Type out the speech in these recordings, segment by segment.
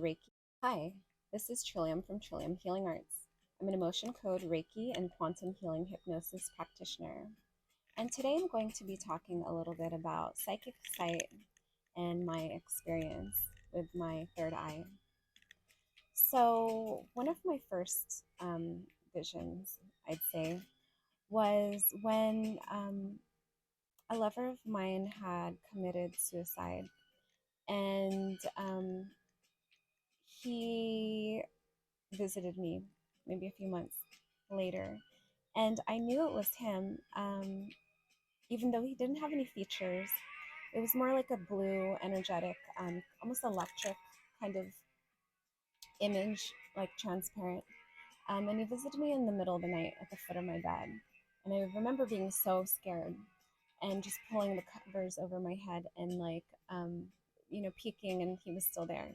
Reiki. Hi, this is Trillium from Trillium Healing Arts. I'm an emotion code Reiki and quantum healing hypnosis practitioner. And today I'm going to be talking a little bit about psychic sight and my experience with my third eye. So, one of my first visions, I'd say, was when a lover of mine had committed suicide. And he visited me maybe a few months later. And I knew it was him, even though he didn't have any features. It was more like a blue, energetic, almost electric kind of image, like transparent. And he visited me in the middle of the night at the foot of my bed. And I remember being so scared and just pulling the covers over my head and peeking, and he was still there.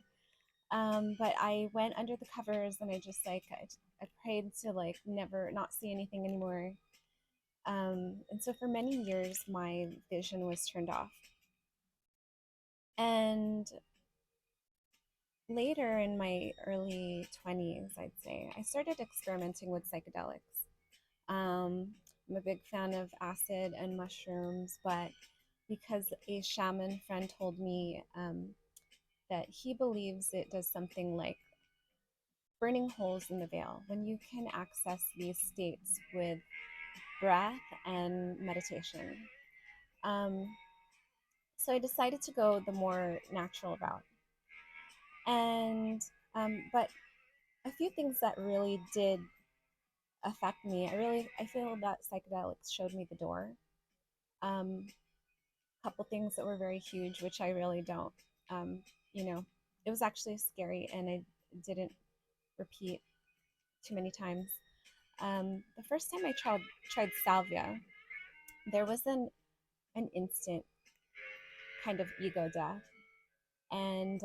But I went under the covers and I just I prayed to like never not see anything anymore. And so for many years my vision was turned off. And later in my early 20s, I'd say, I started experimenting with psychedelics. I'm a big fan of acid and mushrooms, but because a shaman friend told me that he believes it does something like burning holes in the veil when you can access these states with breath and meditation. Um, so I decided to go the more natural route. And but a few things that really did affect me. I feel that psychedelics showed me the door. Um, a couple things that were very huge, which I really don't. Um, you know, it was actually scary, and I didn't repeat too many times. The first time I tried salvia, there was an instant kind of ego death, and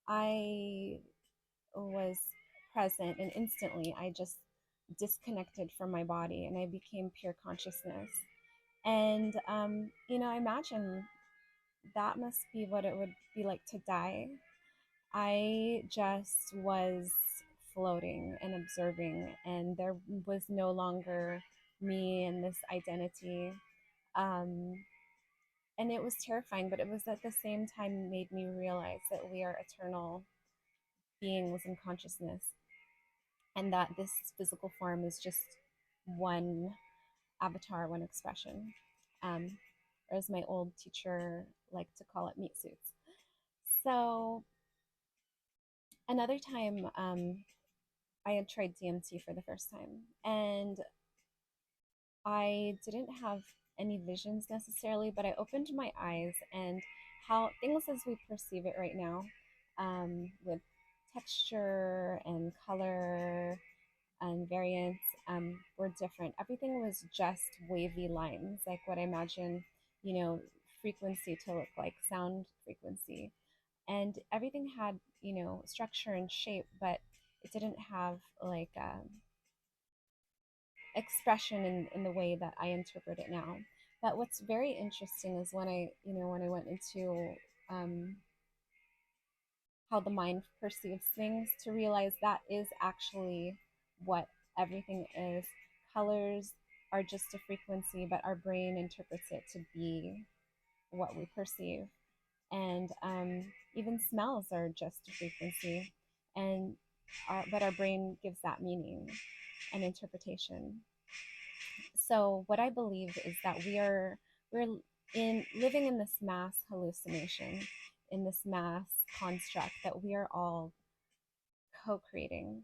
I was present, and instantly I just disconnected from my body, and I became pure consciousness. And I imagine that must be what it would be like to die. I just was floating and observing, and there was no longer me and this identity. Um, and it was terrifying, but it was at the same time made me realize that we are eternal beings in consciousness, and that this physical form is just one avatar, one expression. Um, or as my old teacher liked to call it, meat suits. So another time, I had tried DMT for the first time, and I didn't have any visions necessarily, but I opened my eyes, and how things as we perceive it right now, with texture and color and variants, were different. Everything was just wavy lines, like what I imagine, frequency to look like, sound frequency. And everything had, structure and shape, but it didn't have like expression in the way that I interpret it now. But what's very interesting is when I went into um, how the mind perceives things, to realize that is actually what everything is. Colors are just a frequency, but our brain interprets it to be what we perceive. And even smells are just a frequency, and but our brain gives that meaning and interpretation. So what I believe is that we're in living in this mass hallucination, in this mass construct that we are all co-creating.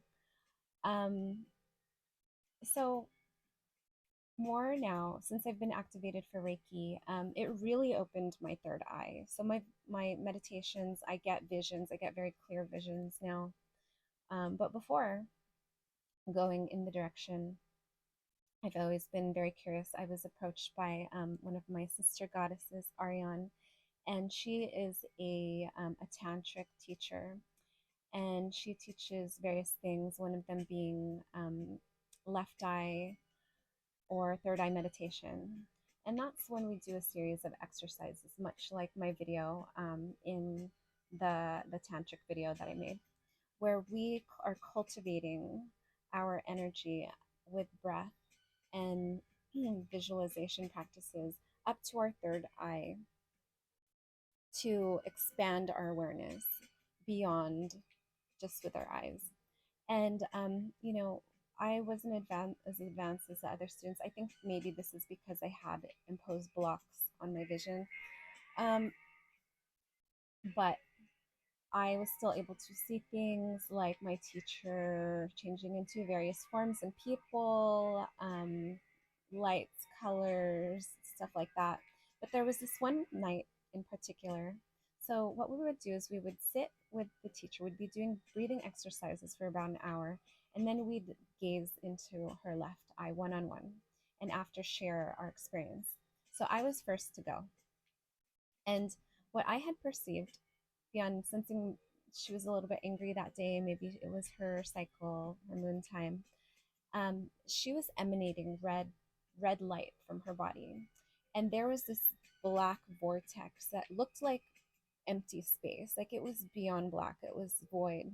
Um, so more now, since I've been activated for Reiki, it really opened my third eye. So my meditations, I get visions. I get very clear visions now. But before going in the direction, I've always been very curious. I was approached by one of my sister goddesses, Ariane, and she is a tantric teacher, and she teaches various things. One of them being left eye or third eye meditation. And that's when we do a series of exercises, much like my video in the tantric video that I made, where we are cultivating our energy with breath and visualization practices up to our third eye to expand our awareness beyond just with our eyes. And I wasn't as advanced as the other students. I think maybe this is because I had imposed blocks on my vision. Um, but I was still able to see things like my teacher changing into various forms and people, lights, colors, stuff like that. But there was this one night in particular. So, what we would do is we would sit with the teacher, we'd be doing breathing exercises for about an hour, and then we'd gaze into her left eye one on one, and after share our experience. So, I was first to go. And what I had perceived beyond sensing she was a little bit angry that day, maybe it was her cycle, her moon time, she was emanating red light from her body. And there was this black vortex that looked like empty space, like it was beyond black, it was void.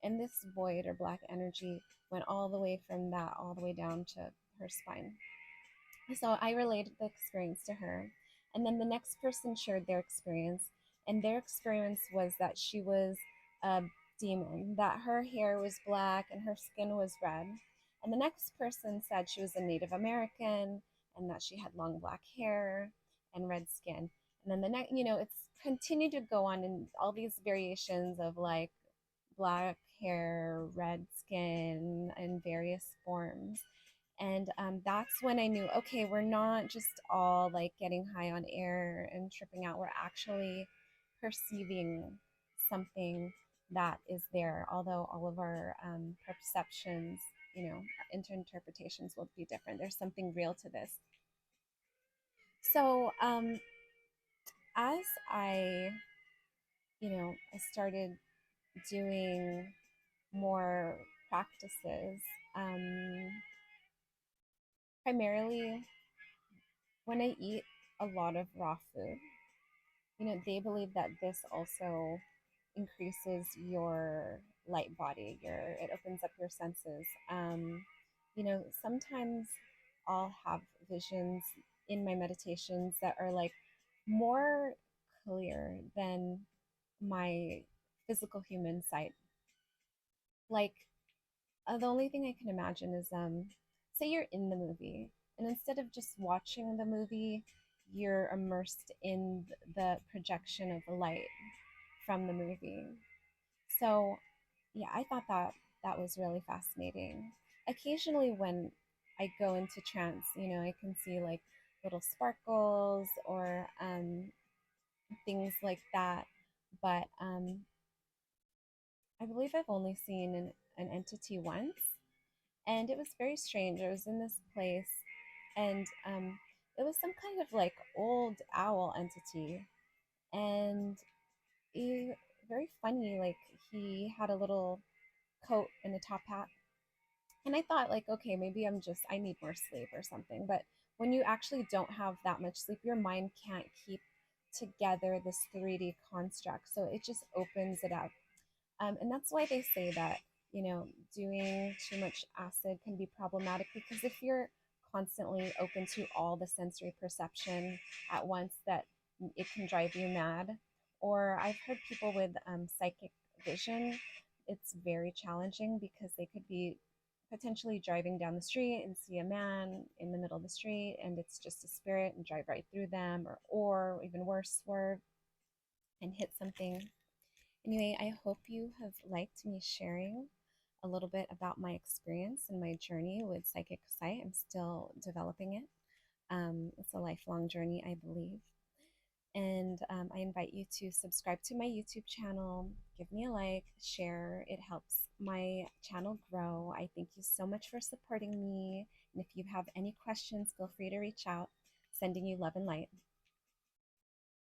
And this void or black energy went all the way from that all the way down to her spine. So I related the experience to her. And then the next person shared their experience. And their experience was that she was a demon, that her hair was black and her skin was red. And the next person said she was a Native American and that she had long black hair and red skin. And then the next, it's continued to go on in all these variations of like black hair, red skin, in various forms. And that's when I knew, okay, we're not just all like getting high on air and tripping out. We're actually perceiving something that is there, although all of our perceptions, interpretations will be different. There's something real to this. So as I, I started doing more practices, um, primarily when I eat a lot of raw food, they believe that this also increases your light body, it opens up your senses. Sometimes I'll have visions in my meditations that are like more clear than my physical human sight. Like the only thing I can imagine is say you're in the movie and instead of just watching the movie, you're immersed in the projection of the light from the movie. So, yeah, I thought that was really fascinating. Occasionally when I go into trance, I can see like little sparkles or things like that. But I believe I've only seen an entity once, and it was very strange. I was in this place, and it was some kind of like old owl entity, and he very funny. Like he had a little coat and a top hat, and I thought like, okay, maybe I need more sleep or something. But when you actually don't have that much sleep, your mind can't keep together this 3D construct, so it just opens it up. And that's why they say that, doing too much acid can be problematic because if you're constantly open to all the sensory perception at once, that it can drive you mad. Or I've heard people with psychic vision, it's very challenging because they could be potentially driving down the street and see a man in the middle of the street and it's just a spirit and drive right through them, or even worse, swerve and hit something. Anyway, I hope you have liked me sharing a little bit about my experience and my journey with Psychic Sight. I'm still developing it. It's a lifelong journey, I believe. And I invite you to subscribe to my YouTube channel, give me a like, share. It helps my channel grow. I thank you so much for supporting me. And if you have any questions, feel free to reach out. Sending you love and light.